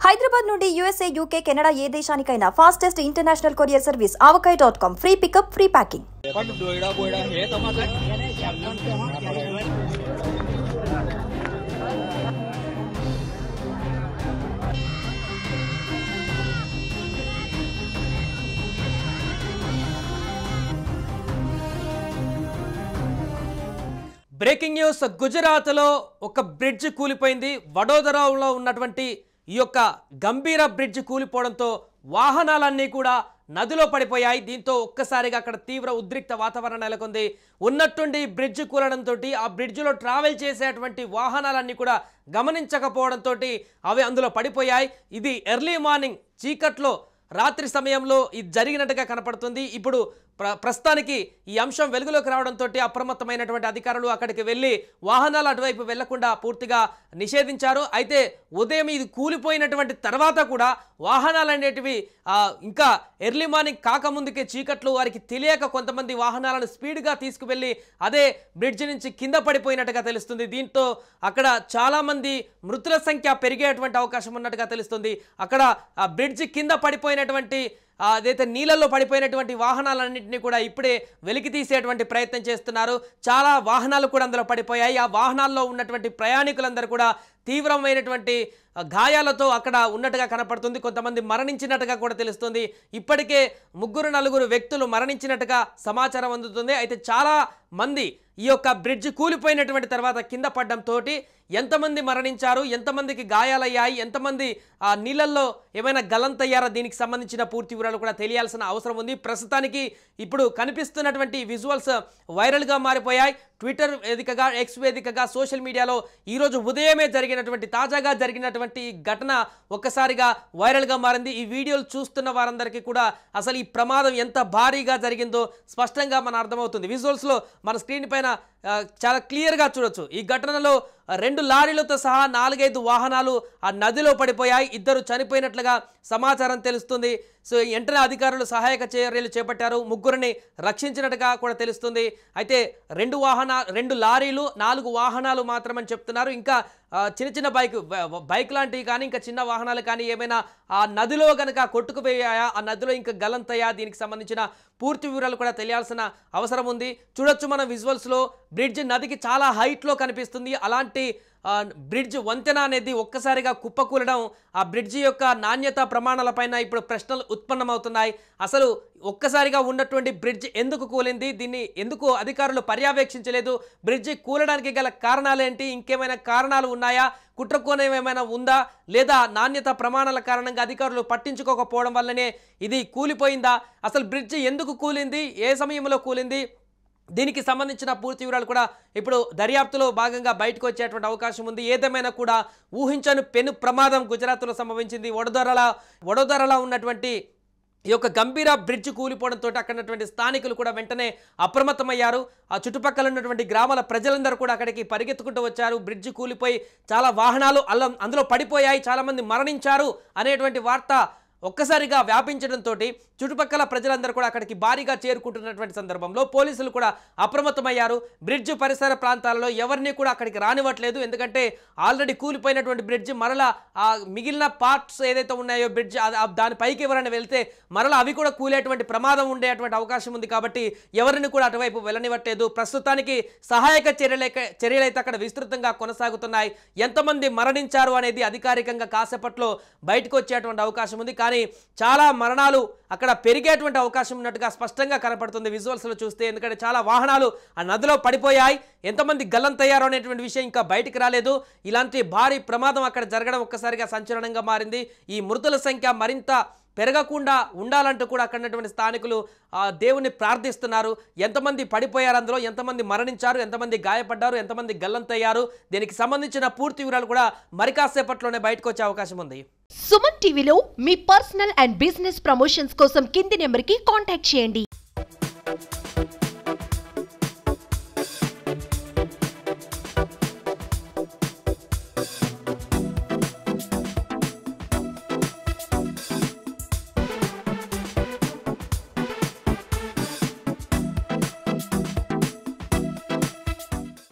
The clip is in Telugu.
హైదరాబాద్ నుండి యూఎస్ఏ, యూకే, కెనడా ఏ దేశానికైనా fastest international courier service avkai.com. Free pickup, free packing. Breaking news. గుజరాత్లో ఒక బ్రిడ్జ్ కూలిపోయింది. వడోదరాలో ఉన్నటువంటి ఈ యొక్క గంభీర బ్రిడ్జ్ కూలిపోవడంతో వాహనాలన్నీ కూడా నదిలో పడిపోయాయి. దీంతో ఒక్కసారిగా అక్కడ తీవ్ర ఉద్రిక్త వాతావరణం నెలకొంది. ఉన్నట్టుండి బ్రిడ్జ్ కూలడంతో ఆ బ్రిడ్జ్లో ట్రావెల్ చేసేటువంటి వాహనాలన్నీ కూడా గమనించకపోవడంతో అవి అందులో పడిపోయాయి. ఇది ఎర్లీ మార్నింగ్ చీకట్లో రాత్రి సమయంలో ఇది జరిగినట్టుగా కనపడుతుంది. ఇప్పుడు ప్రస్తుతానికి ఈ అంశం వెలుగులోకి రావడంతో అప్రమత్తమైనటువంటి అధికారులు అక్కడికి వెళ్ళి వాహనాలు అటువైపు వెళ్లకుండా పూర్తిగా నిషేధించారు. అయితే ఉదయం ఇది కూలిపోయినటువంటి తర్వాత కూడా వాహనాలు అనేటివి ఇంకా ఎర్లీ మార్నింగ్ కాకముందుకే చీకట్లు వారికి తెలియక కొంతమంది వాహనాలను స్పీడ్గా తీసుకువెళ్ళి అదే బ్రిడ్జ్ నుంచి కింద పడిపోయినట్టుగా తెలుస్తుంది. దీంతో అక్కడ చాలామంది మృతుల సంఖ్య పెరిగేటువంటి అవకాశం ఉన్నట్టుగా తెలుస్తుంది. అక్కడ ఆ బ్రిడ్జ్ కింద పడిపోయినటువంటి అదైతే నీళ్ళల్లో పడిపోయినటువంటి వాహనాలన్నింటినీ కూడా ఇప్పుడే వెలికి తీసేటువంటి ప్రయత్నం చేస్తున్నారు. చాలా వాహనాలు కూడా అందులో పడిపోయాయి. ఆ వాహనాల్లో ఉన్నటువంటి ప్రయాణికులందరూ కూడా తీవ్రమైనటువంటి గాయాలతో అక్కడ ఉన్నట్టుగా కనపడుతుంది. కొంతమంది మరణించినట్టుగా కూడా తెలుస్తుంది. ఇప్పటికే 3-4 వ్యక్తులు మరణించినట్టుగా సమాచారం అందుతుంది. అయితే చాలా మంది ఈ యొక్క బ్రిడ్జ్ కూలిపోయినటువంటి తర్వాత కింద పడడంతో ఎంతమంది మరణించారు, ఎంతమందికి గాయాలయ్యాయి, ఎంతమంది నీళ్ళల్లో ఏమైనా గలంతయ్యారో దీనికి సంబంధించిన పూర్తి వివరాలు కూడా తెలియాల్సిన అవసరం ఉంది. ప్రస్తుతానికి ఇప్పుడు కనిపిస్తున్నటువంటి విజువల్స్ వైరల్గా మారిపోయాయి. ట్విట్టర్ వేదికగా, ఎక్స్ వేదికగా, సోషల్ మీడియాలో ఈరోజు ఉదయమే తాజాగా జరిగినటువంటి ఘటన ఒక్కసారిగా వైరల్గా మారింది. ఈ వీడియోలు చూస్తున్న వారందరికీ కూడా అసలు ఈ ప్రమాదం ఎంత భారీగా జరిగిందో స్పష్టంగా మన అర్థమవుతుంది. విజువల్స్లో మన స్క్రీన్ పైన చాలా క్లియర్గా చూడొచ్చు. ఈ ఘటనలో 2 లారీలతో సహా 4-5 వాహనాలు ఆ నదిలో పడిపోయాయి. 2 చనిపోయినట్లుగా సమాచారం తెలుస్తుంది. సో వెంటనే అధికారులు సహాయక చర్యలు చేపట్టారు. 3 రక్షించినట్టుగా కూడా తెలుస్తుంది. అయితే 2 లారీలు 4 వాహనాలు మాత్రమని చెప్తున్నారు. ఇంకా చిన్న బైక్ లాంటివి కానీ ఇంకా చిన్న వాహనాలు కానీ ఏమైనా ఆ నదిలో కనుక కొట్టుకుపోయాయా, ఆ నదిలో ఇంకా గలంతయ్యా, దీనికి సంబంధించిన పూర్తి వివరాలు కూడా తెలియాల్సిన అవసరం ఉంది. చూడొచ్చు మనం విజువల్స్లో బ్రిడ్జ్ నదికి చాలా హైట్లో కనిపిస్తుంది. అలాంటి బ్రిడ్జ్ వంతెన అనేది ఒక్కసారిగా కుప్పకూలడం ఆ బ్రిడ్జి యొక్క నాణ్యత ప్రమాణాలపైన ఇప్పుడు ప్రశ్నలు ఉత్పన్నమవుతున్నాయి. అసలు ఒక్కసారిగా ఉన్నటువంటి బ్రిడ్జ్ ఎందుకు కూలింది, దీన్ని ఎందుకు అధికారులు పర్యవేక్షించలేదు, బ్రిడ్జి కూలడానికి గల కారణాలేంటి, ఇంకేమైనా కారణాలు ఉన్నాయా, కుట్రకోణం ఏమైనా ఉందా, లేదా నాణ్యత ప్రమాణాల కారణంగా అధికారులు పట్టించుకోకపోవడం వల్లనే ఇది కూలిపోయిందా, అసలు బ్రిడ్జి ఎందుకు కూలింది, ఏ సమయంలో కూలింది, దీనికి సంబంధించిన పూర్తి వివరాలు కూడా ఇప్పుడు దర్యాప్తులో భాగంగా బయటకు వచ్చేటువంటి అవకాశం ఉంది. ఏదేమైనా కూడా ఊహించని పెను ప్రమాదం గుజరాత్లో సంభవించింది. వడోదరలో ఉన్నటువంటి ఈ యొక్క గంభీర బ్రిడ్జ్ కూలిపోవడంతో అక్కడ ఉన్నటువంటి స్థానికులు కూడా వెంటనే అప్రమత్తమయ్యారు. ఆ చుట్టుపక్కల ఉన్నటువంటి గ్రామాల ప్రజలందరూ కూడా అక్కడికి పరిగెత్తుకుంటూ వచ్చారు. బ్రిడ్జ్ కూలిపోయి చాలా వాహనాలు అందులో పడిపోయాయి, చాలామంది మరణించారు అనేటువంటి వార్త ఒక్కసారిగా వ్యాపించడంతో చుట్టుపక్కల ప్రజలందరూ కూడా అక్కడికి భారీగా చేరుకుంటున్నటువంటి సందర్భంలో పోలీసులు కూడా అప్రమత్తమయ్యారు. బ్రిడ్జ్ పరిసర ప్రాంతాలలో ఎవరిని కూడా అక్కడికి రానివ్వట్లేదు. ఎందుకంటే ఆల్రెడీ కూలిపోయినటువంటి బ్రిడ్జ్ మరలా ఆ మిగిలిన పార్ట్స్ ఏదైతే ఉన్నాయో బ్రిడ్జ్ దానిపైకి ఎవరైనా వెళ్తే మరలా అవి కూడా కూలేటువంటి ప్రమాదం ఉండేటువంటి అవకాశం ఉంది. కాబట్టి ఎవరిని కూడా అటువైపు వెళ్ళనివ్వట్లేదు. ప్రస్తుతానికి సహాయక చర్యలైతే అక్కడ విస్తృతంగా కొనసాగుతున్నాయి. ఎంతమంది మరణించారు అనేది అధికారికంగా కాసేపట్లో బయటకు వచ్చేటువంటి అవకాశం ఉంది. కానీ చాలా మరణాలు అక్కడ పెరిగేటువంటి అవకాశం ఉన్నట్టుగా స్పష్టంగా కనపడుతుంది విజువల్స్లో చూస్తే. ఎందుకంటే చాలా వాహనాలు ఆ నదిలో పడిపోయాయి. ఎంతమంది గల్లంతయ్యారో అనేటువంటి విషయం ఇంకా బయటికి రాలేదు. ఇలాంటి భారీ ప్రమాదం అక్కడ జరగడం ఒక్కసారిగా సంచలనంగా మారింది. ఈ మృతుల సంఖ్య మరింత పెరగకుండా ఉండాలంటూ కూడా అక్కడ ఉన్నటువంటి స్థానికులు దేవుని ప్రార్థిస్తున్నారు. ఎంతమంది పడిపోయారు, అందులో ఎంతమంది మరణించారు, ఎంతమంది గాయపడ్డారు, ఎంతమంది గల్లంతయ్యారు, దీనికి సంబంధించిన పూర్తి వివరాలు కూడా మరి కాసేపట్లోనే బయటకు వచ్చే అవకాశం ఉంది. సుమన్ టీవీలో మీ పర్సనల్ అండ్ బిజినెస్ ప్రమోషన్స్ కోసం కింది నెంబర్కి కాంటాక్ట్ చేయండి.